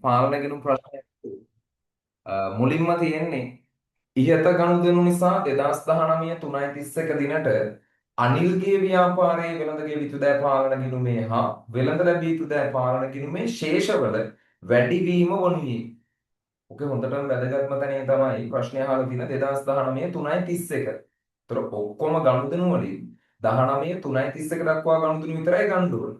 පාලන ගිණුම් ප්‍රශ්නයක් මුලින්ම තියෙන්නේ ඉහත ගනුදෙනු නිසා 2019 3:31 දිනට අනිල්ගේ ව්‍යාපාරයේ වෙළඳ ගෙවිතු දෑ පාලන ගිණුමේ හා වෙළඳ ලැබිය යුතු දෑ පාලන ගිණුමේ ශේෂවල වැඩිවීම වනුයේ. ඔක හොඳටම වැදගත්ම තැනේ තමයි ප්‍රශ්නය අහලා තියෙන 2019 3:31. ඒතර ඔක්කොම ගනුදෙනු වලින් 19 3:31 දක්වා ගනුදෙනු විතරයි ගන්න ඕනේ.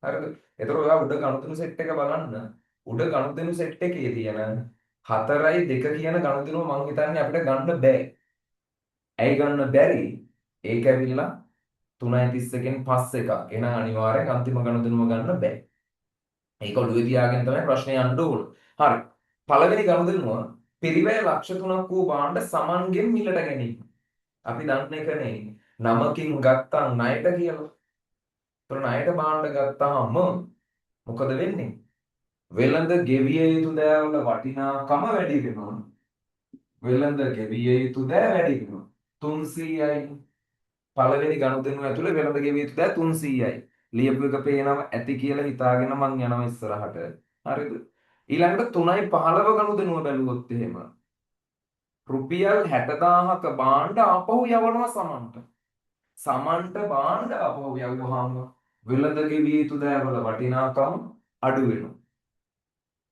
හරිද? ඒතර ඔයා උඩ ගනුදෙනු සෙට් එක බලන්න. උඩ ගනුදෙනු සෙට් එකේ තියෙන 4.2 කියන ගනුදෙනුව මං හිතන්නේ අපිට ගන්න බෑ. ඇයි ගන්න බැරි? ඒක ඇවිල්ලා 3.31කින් පස් එකක්. එහෙනම් අනිවාර්යෙන් අන්තිම ගනුදෙනුව ගන්න බෑ. ඒක ඔළුවේ තියාගෙන තමයි ප්‍රශ්නේ යන්න ඕන. හරි. පළවෙනි ගනුදෙනුව පිරිවැය ලක්ෂ 3ක් වූ භාණ්ඩ සමන්ගෙන් මිලට ගැනීම. අපි දන්න එකනේ නමකින් ගත්තම් ණයට කියලා. ඒතර ණයට භාණ්ඩ ගත්තාම මොකද වෙන්නේ? වෙළඳ ගෙවිය යුතු දෑවල වටිනාකම වැඩි වෙනවා. වෙළඳ ගෙවිය යුතු දෑ වැඩි වෙනවා. 300යි. පළවෙනි ගනුදෙනුව ඇතුලේ වෙළඳ ගෙවිය යුතු දෑ 300යි. ලියපු එක පේනවා ඇති කියලා හිතාගෙන මං යනවා ඉස්සරහට. හරිද? ඊළඟට 3.15 ගනුදෙනුව බැලුවොත් එහෙම රුපියල් 60000ක භාණ්ඩ ආපහු යවනවා සමන්ට. සමන්ට භාණ්ඩ ආපහු යවුවාම වෙළඳ ගෙවිය යුතු දෑවල වටිනාකම අඩු වෙනවා.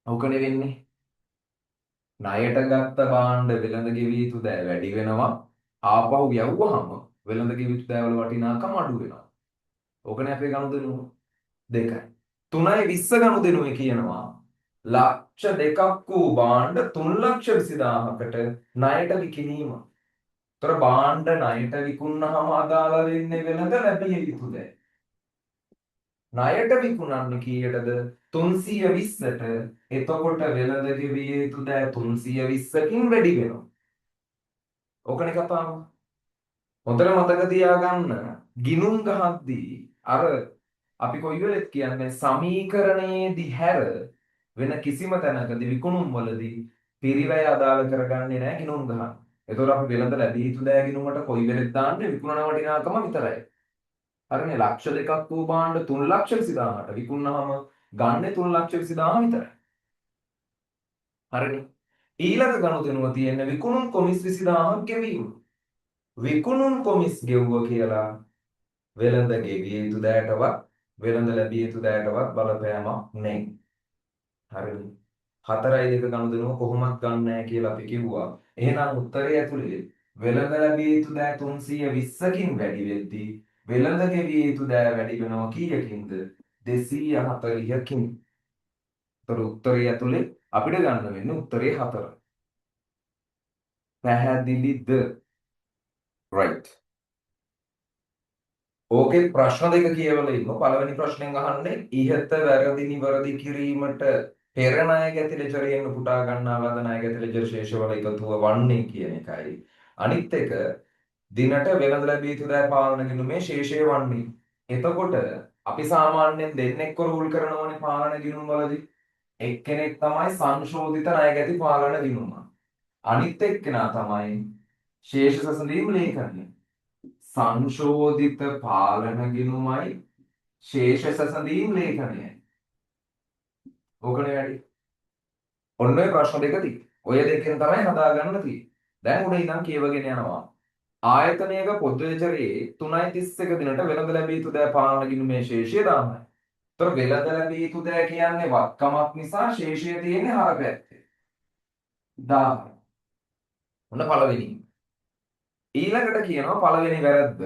ඔකනේ වෙන්නේ. ණයට ගත්ත භාණ්ඩ වෙළඳ ගෙවිය යුතු දෑ වැඩි වෙනවා. ආපහු යවුවාම වෙළඳ ගෙවිය යුතු දෑවල වටිනාකම අඩු වෙනවා. ඕකනේ අපේ ගනුදෙනුව දෙකයි. 3.20 ගනුදෙනුවේ කියනවා ලක්ෂ 2ක් වූ භාණ්ඩ 3,20,000කට ණයට විකිණීම. ତොර භාණ්ඩ ණයට විකුණනහම අදාළ වෙන්නේ වෙළඳ ලැබිය යුතු දෑ. ණයට විකුණන්නේ කීයටද? 320ට. එතකොට වෙළඳ ගෙවිය යුතු දෑ 320කින් වැඩි වෙනවා. ඕකනේ කතාව. හොඳට මතක තියාගන්න ගිණුම් ගහද්දී අර අපි කොයි වෙලෙත් කියන්නේ සමීකරණයේදී හැර වෙන කිසිම තැනකදී විකුණුම් වලදී පිරිවැය අදාළ කරගන්නේ නැහැ ගිණුම් ගහන්න. ඒතකොට අපි වෙළඳ ලැබිය යුතු දෑ ගිණුමට කොයි වෙලෙත් දාන්නේ විකුණන වටිනාකම විතරයි. හරිනේ ලක්ෂ 2ක් වූ භාණ්ඩ 3,20,000ට විකුණනහම ගන්නේ 3,20,000 විතරයි. හරිනේ. ඊළඟ ගනුදෙනුව තියෙන්නේ විකුණුම් කොමිස් 20,000ක් ගෙවීම. විකුණුම් කොමිස් ගෙවුව කියලා වෙළඳ ගෙවිය යුතු දෑටවත් වෙළඳ ලැබිය යුතු දෑටවත් බලපෑමක් නැහැ. හරිද? 4.2 ගනුදෙනුව කොහොමත් ගන්න නැහැ කියලා අපි කිව්වා. එහෙනම් උත්තරය ඇතුලේ වෙළඳ ලැබිය යුතු දෑ 320කින් වැඩි වෙද්දී වෙළඳ ගෙවිය යුතු දෑ වැඩි වෙනවා කීයකින්ද? 240කින්. ඒතර උත්තරය ඇතුලේ අපිට ගන්න වෙන්නේ උත්තරේ 4. පැහැදිලිද? right. ඕකේ ප්‍රශ්න දෙක කියවලා ඉන්න. පළවෙනි ප්‍රශ්නෙන් අහන්නේ ඉහත වැරදි නිවැරදි කිරීමට පෙර ණය ගැති ලෙජරයෙන් උපුටා ගන්නා ලද ණය ගැති ලෙජර් ශේෂවල එකතුව වන්නේ කියන එකයි. අනිත් එක දිනට වෙළඳ ලැබිය යුතු දෑ පාලන ගිණුමේ ශේෂය වන්නේ. එතකොට අපි සාමාන්‍යයෙන් දෙන්නෙක්ව රූල් කරනවනේ පාලන ගිණුම් වලදී. එක්කෙනෙක් තමයි සංශෝධිත ණය ගැති පාලන ගිණුම. අනිත් එක්කෙනා තමයි ශේෂ සසඳීම් ලේඛනය. සංශෝධිත පාලන ගිණුමයි ශේෂ සසඳීම් ලේඛනයයි. ඕකනේ වැඩි. ඔන්න ඔය ප්‍රශ්න දෙක තියෙයි. ඔය දෙකෙන් තමයි හදාගන්න තියෙන්නේ. දැන් උඩ ඉඳන් කියවගෙන යනවා. ආයතනයක පොදු ලෙජරේ 3.31 දිනට වෙළඳ ලැබිය යුතු දෑ පාලන ගිණුමේ ශේෂය දාමයි. ඒතර වෙළඳ ලැබිය යුතු දෑ කියන්නේ වත්කමක් නිසා ශේෂය තියෙන්නේ හර පැත්තේ. 10. ඔන්න පළවෙනි. ඊළඟට කියනවා පළවෙනි වැරද්ද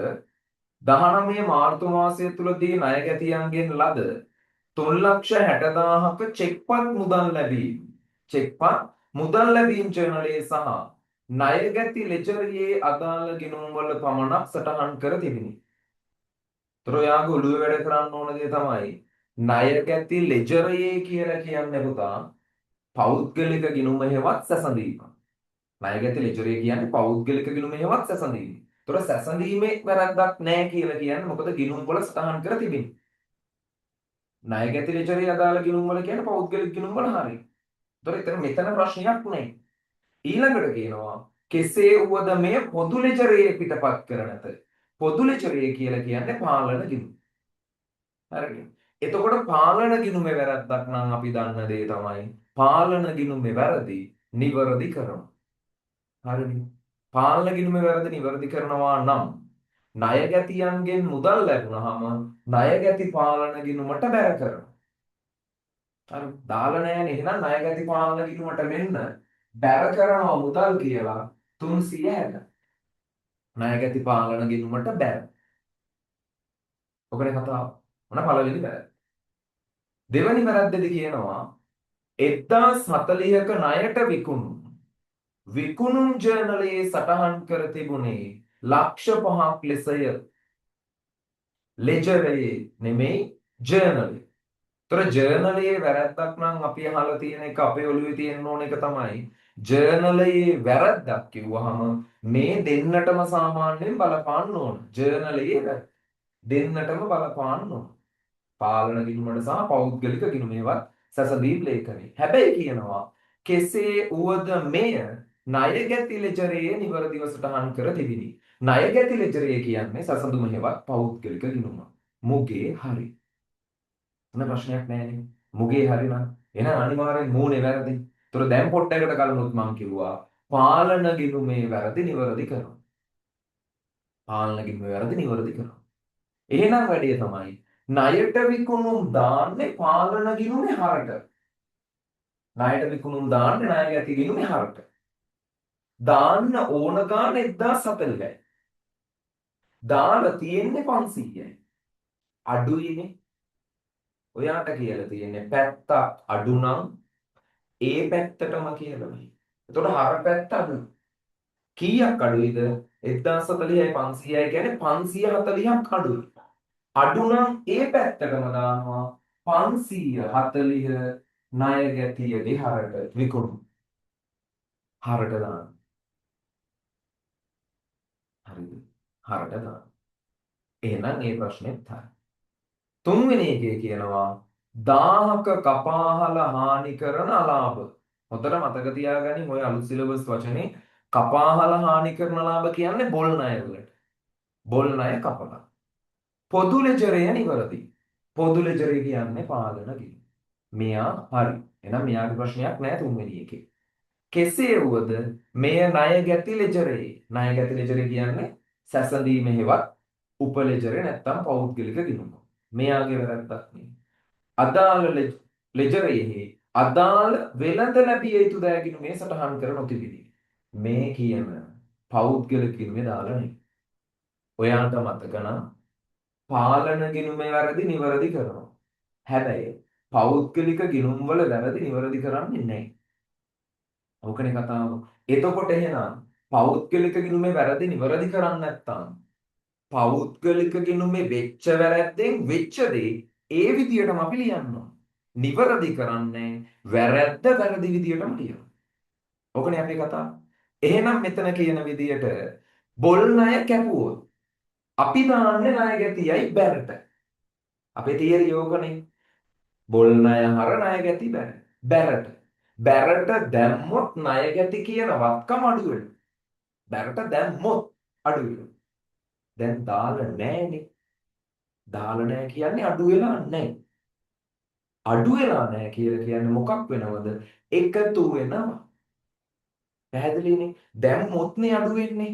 19 මාර්තු මාසය තුලදී ණය ගැතියන්ගෙන් ලද 3,60,000ක චෙක්පත් මුදල් ලැබීම. චෙක්පත් මුදල් ලැබීම් ජර්නලයේ සහ ණය ගැති ලෙජරයේ අදාළ ගිණුම් වල පමණක් සටහන් කර තිබිනි. ඒතර ඔයාගේ ඔළුවේ වැඩ කරන්න ඕන දේ තමයි ණය ගැති ලෙජරයේ කියලා කියන්නේ පුතා පෞද්ගලික ගිණුම හේවත් සැසඳීම. ණය ගැති ලෙජරයේ කියන්නේ පෞද්ගලික ගිණුම හේවත් සැසඳීම. ඒතර සැසඳීමේ වැරද්දක් නැහැ කියලා කියන්නේ මොකද ගිණුම් වල සටහන් කර තිබිනි. ණය ගැති ලෙජරයේ අදාළ ගිණුම් වල කියන්නේ පෞද්ගලික ගිණුම් වල හරියි. ඒතර මෙතන ප්‍රශ්නයක් නැහැ. ඊළඟට කියනවා කෙසේ වුවද මේ පොදු ලෙජරයේ පිටපත් කර නැත. පොදු ලෙජරයේ කියලා කියන්නේ පාලන ගිණුම. හරිද? එතකොට පාලන ගිණුමේ වැරද්දක් නම් අපි දන්න දේ තමයි පාලන ගිණුමේ වැරදි නිවැරදි කරනවා. හරිනේ. පාලන ගිණුමේ වැරදි නිවැරදි කරනවා නම් ණයගැතියන්ගෙන් මුදල් ලැබුණාම ණයගැති පාලන ගිණුමට බැර කරනවා. හරි. දාලා නැහැනේ. එහෙනම් ණයගැති පාලන ගිණුමට මෙන්න බැර කරනවා මුදල් කියලා 360. ණයගැති පාලන ගිණුමට බැර. ඔකනේ කතාව. මොන පළවෙනි වැරද්ද. දෙවෙනි වැරද්දේදී කියනවා 1040ක ණයට විකුණුම් ජර්නලයේ සටහන් කර තිබුණේ ලක්ෂ 5ක් ලෙසය. ලෙජරයේ නෙමෙයි ජර්නලයේ. ତොර ජර්නලයේ වැරද්දක් නම් අපි අහලා තියෙන එක අපේ ඔළුවේ තියෙන්න ඕන එක තමයි ජර්නලයේ වැරද්දක් කිව්වහම මේ දෙන්නටම සාමාන්‍යයෙන් බලපාන්න ඕන. ජර්නලයේ දෙන්නටම බලපාන්න ඕන. පාලන ගිණුමට සහ පෞද්ගලික ගිණුමේවත් සැසඳීම් ලේඛනයේ. හැබැයි කියනවා කෙසේ වුවද මෙය ණයගැති ලෙජරයේ නිවැරදිව සටහන් කර තිබිනි. ණයගැති ලෙජරය කියන්නේ සැසඳුම හෙවත් පෞද්ගලික ගිණුම. මුගේ හරි. මොන ප්‍රශ්නයක් නැහැනේ. මුගේ හරි නම් එහෙනම් අනිවාර්යෙන් මූනේ වැරදි. ඒතර දැන් පොට්ටයකට කලිනුත් මම කිව්වා පාලන ගිණුමේ වැරදි නිවැරදි කරනවා. පාලන ගිණුමේ වැරදි නිවැරදි කරනවා. එහෙනම් වැඩේ තමයි ණයට විකුණුම් දාන්නේ පාලන ගිණුමේ හරට. ණයට විකුණුම් දාන්නේ ණයගැති ගිණුමේ හරට. දාන්න ඕන ගාන 1040යි. දාලා තියෙන්නේ 500යි. අඩුයිනේ. ඔයාට කියලා තියෙන්නේ පැත්ත අඩු නම් ඒ පැත්තටම කියලාමයි. එතකොට හර පැත්ත අඩු. කීයක් අඩුයිද? 1040යි 500යි කියන්නේ 540ක් අඩුයි. අඩු නම් ඒ පැත්තටම දානවා 540 ණය ගැතියගේ හරට විකුණු. හරට දාන්න. හරිද? හරට දාන්න. එහෙනම් මේ ප්‍රශ්නේත් හරි. තුන්වෙනි එකේ කියනවා 1000ක කපාහල හානි කරන අලාභ. හොඳට මතක තියාගනින් ඔය අලුත් සිලබස් වචනේ කපාහල හානි කරන ලාභ කියන්නේ බොල් ණය වලට. බොල් ණය කපලා. පොදු ලෙජරය නිවැරදි. පොදු ලෙජරය කියන්නේ පාලන ගිණුම. මෙයා හරි. එහෙනම් මෙයාගේ ප්‍රශ්නයක් නැහැ තුන්වෙනි එකේ. කෙසේ වුවද මෙය ණය ගැති ලෙජරේ. ණය ගැති ලෙජරේ කියන්නේ සැසඳීම හේවත් උපලෙජරේ නැත්තම් පෞද්ගලික ගිණුම. මෙයාගේ වැරද්දක් නෙවෙයි. අදාළ ලෙජරයෙහි අදාළ වෙළඳ ලැබිය යුතු දෑගිනු මේ සටහන් කර නොතිබිනි. මේ කියන පෞද්ගලික ගිණුමේ දාලා නෙවෙයි. ඔයාට මතක නම් පාලන ගිණුමේ වැරදි නිවැරදි කරනවා. හැබැයි පෞද්ගලික ගිණුම් වල වැරදි නිවැරදි කරන්නේ නැහැ. ඕකනේ කතාව. එතකොට එහෙනම් පෞද්ගලික ගිණුමේ වැරදි නිවැරදි කරන්නේ නැත්නම් පෞද්ගලික ගිණුමේ වෙච්ච වැරද්දෙන් වෙච්ච දේ ඒ විදියටම අපි ලියන්න ඕන. නිවැරදි කරන්නේ වැරද්ද වැරදි විදියටම ලියනවා. ඕකනේ අපේ කතාව. එහෙනම් මෙතන කියන විදියට බොල් ණය කැපුවොත් අපි දාන්නේ ණය ගැතියයි බැරට. අපේ තියරි යෝගනේ. බොල් ණය හර ණය ගැති බැර. බැරට. බැරට දැම්මොත් ණය ගැති කියන වත්කම අඩු වෙනවා. බැරට දැම්මොත් අඩු වෙනවා. දැන් දාලා නැහැනේ. දාලා නැහැ කියන්නේ අඩු වෙලා නැහැ. අඩු වෙලා නැහැ කියලා කියන්නේ මොකක් වෙනවද? එකතු වෙනවා. පැහැදිලිනේ? දැම්මොත්නේ අඩු වෙන්නේ.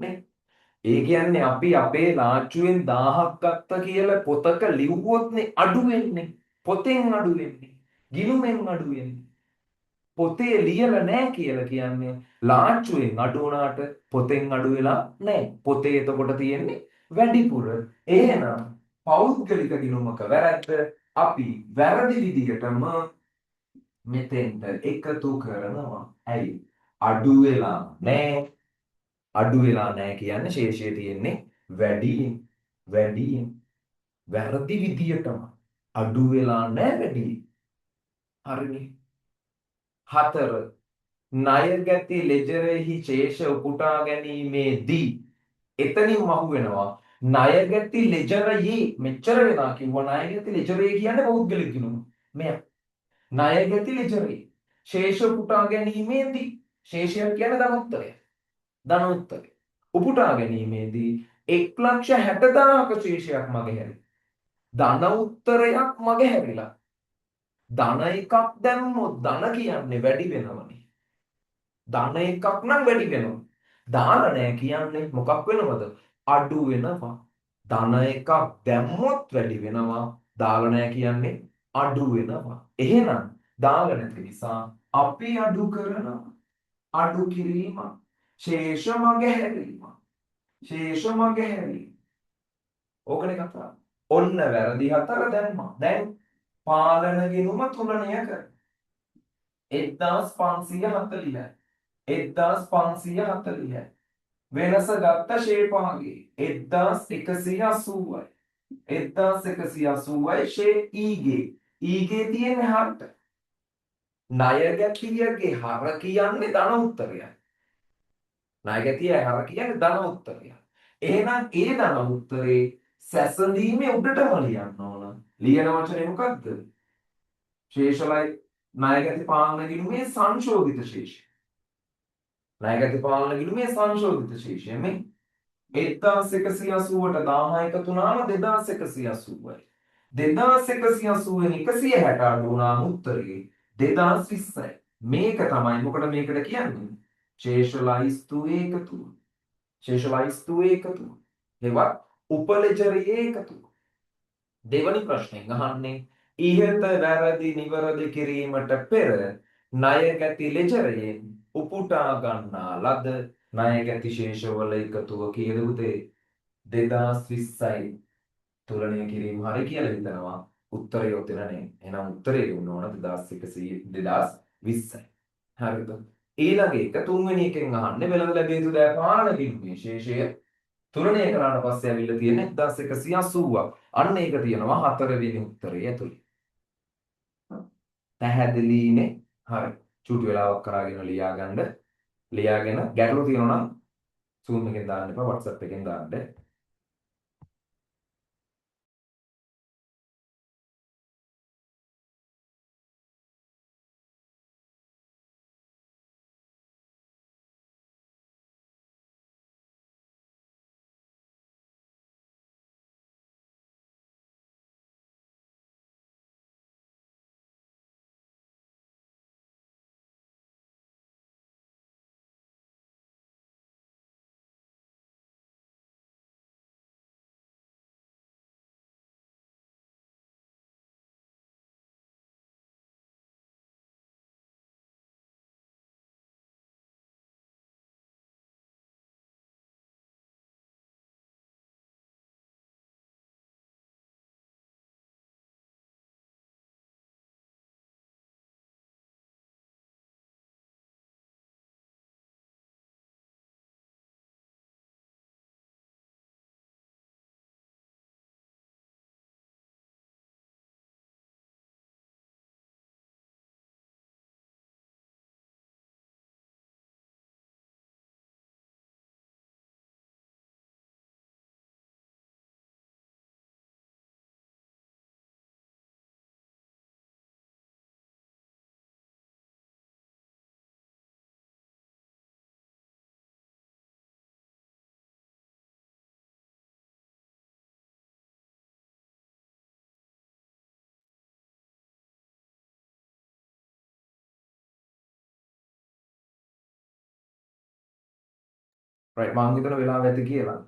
නේ? ඒ කියන්නේ අපි අපේ ලාච්චුවෙන් 1000ක් ගත්තා කියලා පොතක ලිව්වොත්නේ අඩු වෙන්නේ. පොතෙන් අඩු වෙන්නේ. ගිණුමෙන් අඩු වෙන්නේ. පොතේ ලියලා නැහැ කියලා කියන්නේ ලාච්චුවෙන් අඩු වුණාට පොතෙන් අඩු වෙලා නැහැ. පොතේ එතකොට තියෙන්නේ වැඩිපුර. එහෙනම් පෞද්ගලික ගිණුමක වැරද්ද අපි වැරදි විදිහටම මෙතෙන්ට එකතු කරනවා. ඇයි? අඩු වෙලා නැහැ. අඩු වෙලා නැහැ කියන්නේ ශේෂය තියෙන්නේ වැඩියෙන්. වැඩියෙන්. වැරදි විදියටම අඩු වෙලා නැහැ වැඩියෙන්. හරිනේ. 4 ණයගැති ලෙජරෙහි ශේෂ උපුටා ගැනීමේදී එතනින් මහු වෙනවා ණයගැති ලෙජරයේ මෙච්චර වෙලා කිව්වා ණයගැති ලෙජරේ කියන්නේ පෞද්ගලික ගිණුම. මෙයා ණයගැති ලෙජරේ ශේෂ උපුටා ගැනීමේදී ශේෂය කියන්නේ ධනෝත්තරය. ධනෝත්තරය. උපුටා ගැනීමේදී 1,60,000ක ශේෂයක් මගේ හැරි. ධන උත්තරයක් මගේ හැරිලා. ධන එකක් දැම්මොත් ධන කියන්නේ වැඩි වෙනවනේ. ධන එකක් නම් වැඩි වෙනවා. දාලා නැහැ කියන්නේ මොකක් වෙනවද? අඩු වෙනවා. ධන එකක් දැම්මොත් වැඩි වෙනවා. දාලා නැහැ කියන්නේ අඩු වෙනවා. එහෙනම් දාලා නැති නිසා අපි අඩු කරනවා. අඩු කිරීම. ශේෂ මගහැරීම. ශේෂ මගහැරීම. ඕකනේ කතාව. ඔන්න වැරදි හතර දැම්මා. දැන් පාලන ගිණුම තුලණය කර. 1540යි. 1540යි. වෙනස ගත්ත ශේපාගේ 1180යි. 1180යි ශේ ඊගේ. ඊගේ තියෙන්නේ හරට. ණය ගැතියගේ හර කියන්නේ ධන උත්තරයයි. ණය ගැතියයි හර කියන්නේ ධන උත්තරයයි. එහෙනම් ඒ ධන උත්තරේ සැසඳීමේ උඩටම ලියන්න ඕන. ලියන වචනේ මොකක්ද? ශේෂලයි ණයගැති පාලන ගිණුමේ සංශෝධිත ශේෂය. ණයගැති පාලන ගිණුමේ සංශෝධිත ශේෂය මේ 1180ට 1000 එකතු වුණාම 2180යි. 2180 වෙන් 160 අඩු වුණාම උත්තරේ 2020යි. මේක තමයි මොකද මේකට කියන්නේ? ශේෂලයිස්තු ඒකතුව. ශේෂලයිස්තු ඒකතුව. ඒවත් උපලෙජරයේ ඒකතුව. දෙවනි ප්‍රශ්නෙන් අහන්නේ ඉහත වැරදි නිවැරදි කිරීමට පෙර ණයගැති ලෙජරයෙන් උපුටා ගන්නා ලද ණයගැති ශේෂවල එකතුව කීයද උදේ 2020යි තුලණය කිරීම හරි කියලා හිතනවා උත්තරය උතන නේ එහෙනම් උත්තරේ දුන්න ඕන 2020යි හරිද ඊළඟ එක තුන්වෙනි එකෙන් අහන්නේ වෙළඳ ලැබිය යුතු දෑ පාලන කිරීමේ ශේෂය තුලණය කරාට පස්සේ ඇවිල්ලා තියෙන්නේ 1180ක්. අන්න ඒක තියෙනවා හතරවෙනි උත්තරය ඇතුලේ. පැහැදිලිනේ? හරි. චූටි වෙලාවක් කරාගෙන ලියාගන්න. ලියාගෙන ගැටලු තියෙනවා නම් Zoom එකෙන් දාන්න එපා WhatsApp එකෙන් දාන්න. right මම හිතන වෙලාව ඇති කියලා.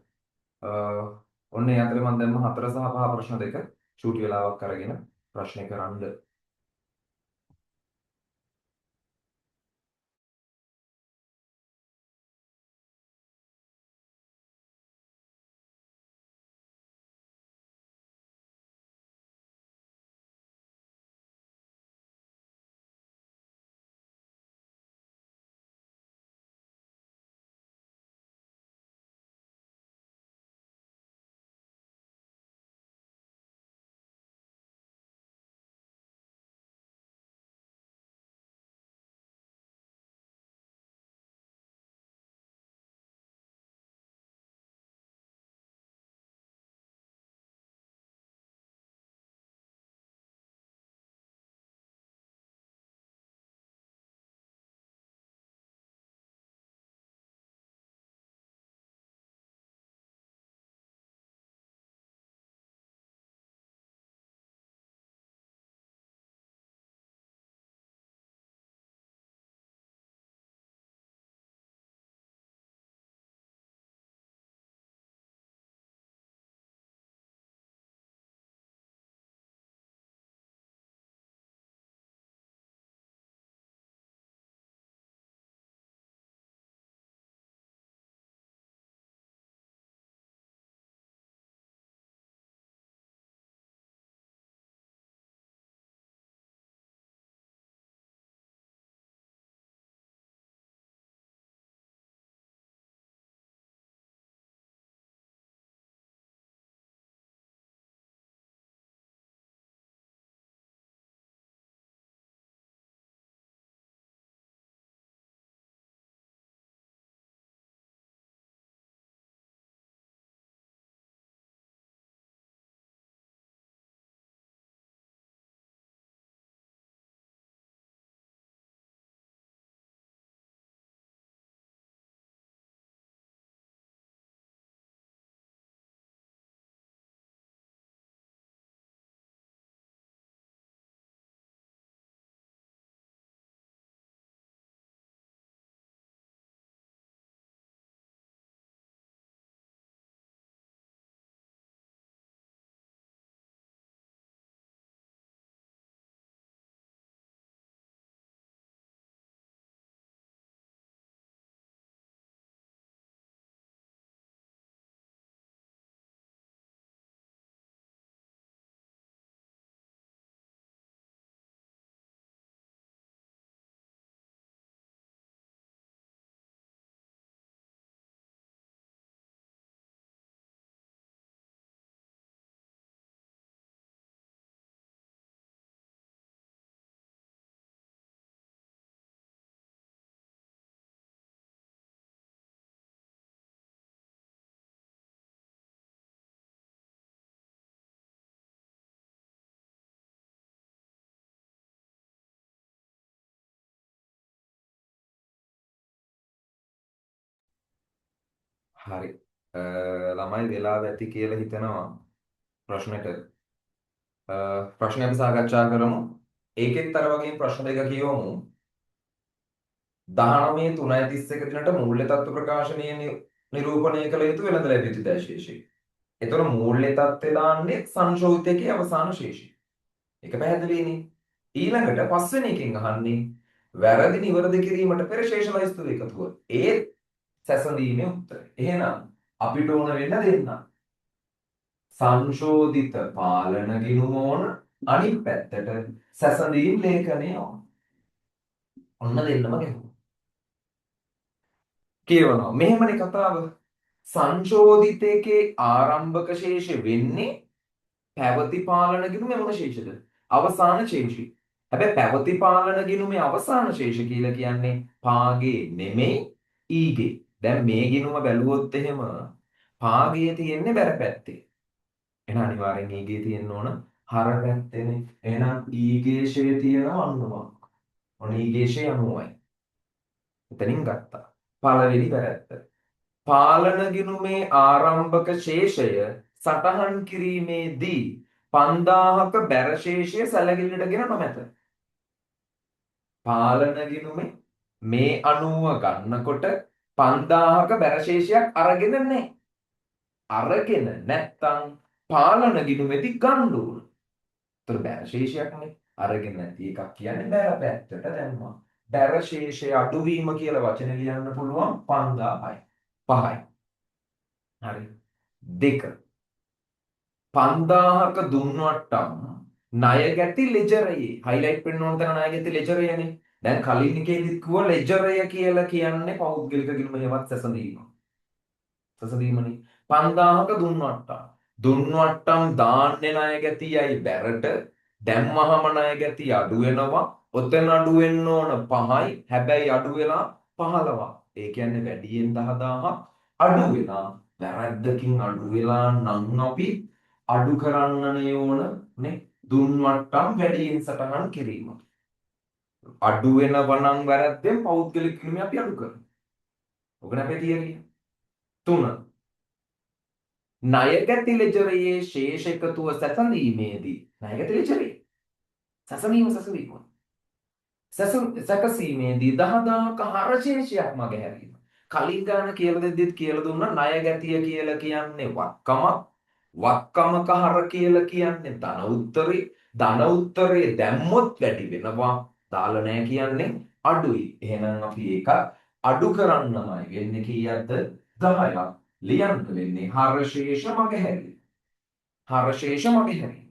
ඔන්න ඒ අතරේ මම දැම්ම 4 සහ 5 ප්‍රශ්න දෙක චූටි වෙලාවක් අරගෙන ප්‍රශ්නේ කරන්න. හරි. ළමයි වෙලාව ඇති කියලා හිතනවා ප්‍රශ්නෙට. ප්‍රශ්න අපි සාකච්ඡා කරමු. ඒකෙත් අර වගේ ප්‍රශ්න දෙක කියවමු. 19/3/31 දිනට මූල්‍ය තත්ත්ව ප්‍රකාශනය නිරූපණය කළ යුතු වෙළඳ ලැබිය යුතු දැශේෂය. එතකොට මූල්‍ය තත්ත්වය දාන්නේ සංශෝධිතයේ අවසාන ශේෂය. ඒක පැහැදිලිනේ. ඊළඟට පස්වෙනි එකෙන් අහන්නේ වැරදි නිවැරදි කිරීමට පෙර ශේෂ ලයිස්තුව එකතුව. ඒ සැසඳීමේ උත්තරය. එහෙනම් අපිට ඕන වෙන්න දෙන්න. සංශෝධිත පාලන ගිණුම ඕන, අනිත් පැත්තට සැසඳීම් ලේඛනය ඕන. ඔන්න දෙන්නම ගැහුවා. කියවනවා. මෙහෙමනේ කතාව. සංශෝධිතයේ ආරම්භක ශේෂය වෙන්නේ පැවති පාලන ගිණුමේ මොන ශේෂද? අවසාන ශේෂය. හැබැයි පැවති පාලන ගිණුමේ අවසාන ශේෂ කියලා කියන්නේ පාගේ නෙමෙයි ඊගේ. දැන් මේ ගිණුම බැලුවොත් එහෙම පාගේ තියෙන්නේ බැර පැත්තේ. එහෙනම් අනිවාර්යෙන් ඊගේ තියෙන්න ඕන හර පැත්තේනේ. එහෙනම් ඊගේ ශේ තියෙනවා 90ක්. ඔන්න ඊගේ ශේ 90යි. එතනින් ගත්තා. පළවෙනි වැරැද්ද. පාලන ගිණුමේ ආරම්භක ශේෂය සටහන් කිරීමේදී 5000ක බැර ශේෂය සැලකිලිටගෙන නොමැත. පාලන ගිණුමේ මේ 90 ගන්නකොට 5000ක බැර ශේෂයක් අරගෙන නැහැ. අරගෙන නැත්තම් පාලන ගිණුමේදී ගන්න ඕන. ඒතර බැර ශේෂයක්නේ. අරගෙන නැති එකක් කියන්නේ බැර පැත්තට දැම්මා. බැර ශේෂය අඩුවීම කියලා වචන ලියන්න පුළුවන් 5000යි. 5යි. හරි. 2 5000ක දුන්නට්ටම් ණය ගැති ලෙජරයේ හයිලයිට් වෙන්න ඕන තැන ණය ගැති ලෙජරයනේ. දැන් කලින් එකේදීත් කිව්වා ලෙජරය කියලා කියන්නේ පෞද්ගලික ගිණුම හේවත් සැසඳීම. සැසඳීමනේ. 5000ක දුන්නට්ටම්. දුන්නට්ටම් දාන්නේ ණය ගැතියයි බැරට දැම්මහම ණය ගැතිය අඩු වෙනවා. ඔතන අඩු වෙන්න ඕන 5යි. හැබැයි අඩු වෙලා 15ක්. ඒ කියන්නේ වැඩියෙන් 10000ක් අඩු වෙලා වැරද්දකින් අඩු වෙලා නම් අපි අඩු කරන්නනේ ඕන නේ දුන්වට්ටම් වැඩියෙන් සටහන් කිරීම. අඩු වෙනවා නම් වැරද්දෙන් පෞද්ගලික ගිණුම අපි අඩු කරනවා. ඔකනේ අපේ තියරිය. 3 ණයගැති ලෙජරයේ ශේෂ එකතුව සැසඳීමේදී ණයගැති ලෙජරේ සැසඳීම සැකසීමේදී 10000ක හරශේෂයක් මගහැරීම. කලින් ගාන කියලා දෙද්දිත් කියලා දුන්නා ණයගැතිය කියලා කියන්නේ වක්කමක්. වක්කමක හර කියලා කියන්නේ ධන උත්තරේ. ධන උත්තරේ දැම්මොත් වැඩි වෙනවා. දාලා නැහැ කියන්නේ අඩුයි. එහෙනම් අපි ඒක අඩු කරන්නමයි වෙන්නේ කීයක්ද? 10ක්. ලියන්න වෙන්නේ හරශේෂ මගහැරීම. හරශේෂ මගහැරීම.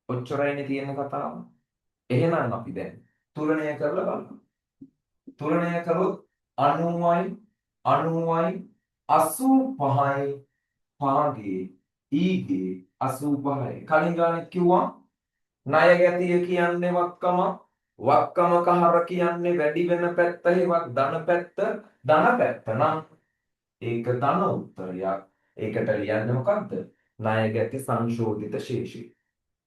ඔච්චරයිනේ තියෙන කතාව. එහෙනම් අපි දැන් තුලනය කරලා බලමු. තුලනය කළොත් 90යි 90යි 85යි පාගේ ඊගේ 85යි. කලින් ගානෙත් කිව්වා ණය ගැතිය කියන්නේ වක්කම. වක්කමක හර කියන්නේ වැඩි වෙන පැත්ත හේවත් ධන පැත්ත. ධන පැත්ත නම් ඒක ධන උත්තරයක්. ඒකට ලියන්නේ මොකද්ද? ණය ගැති සංශෝධිත ශේෂය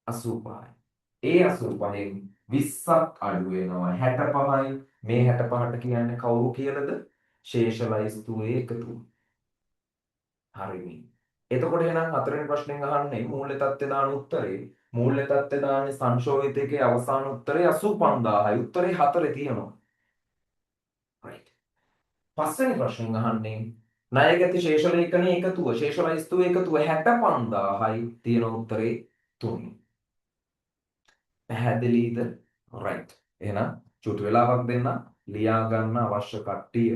85යි. ඒ 85න් 20ක් අඩු වෙනවා 65යි. මේ 65ට කියන්නේ කවුරු කියලාද? ශේෂ ලයිස්තුවේ එකතුව. හරිනේ. එතකොට එහෙනම් හතරවෙනි ප්‍රශ්නෙන් අහන්නේ මූල්‍ය තත්ත්වය දාන උත්තරේ. මූල්‍ය තත්ත්වය දාන්නේ සංශෝධිතයේ අවසාන උත්තරේ 85000යි. උත්තරේ 4 තියෙනවා. right. පස්වෙනි ප්‍රශ්නෙන් අහන්නේ ණයගැති ශේෂ ලේඛනයේ එකතුව ශේෂ ලයිස්තුවේ එකතුව 65000යි. තියෙන උත්තරේ 3. පැහැදිලිද? right. එහෙනම් චුටි වෙලාවක් දෙන්න ලියා ගන්න අවශ්‍ය කට්ටිය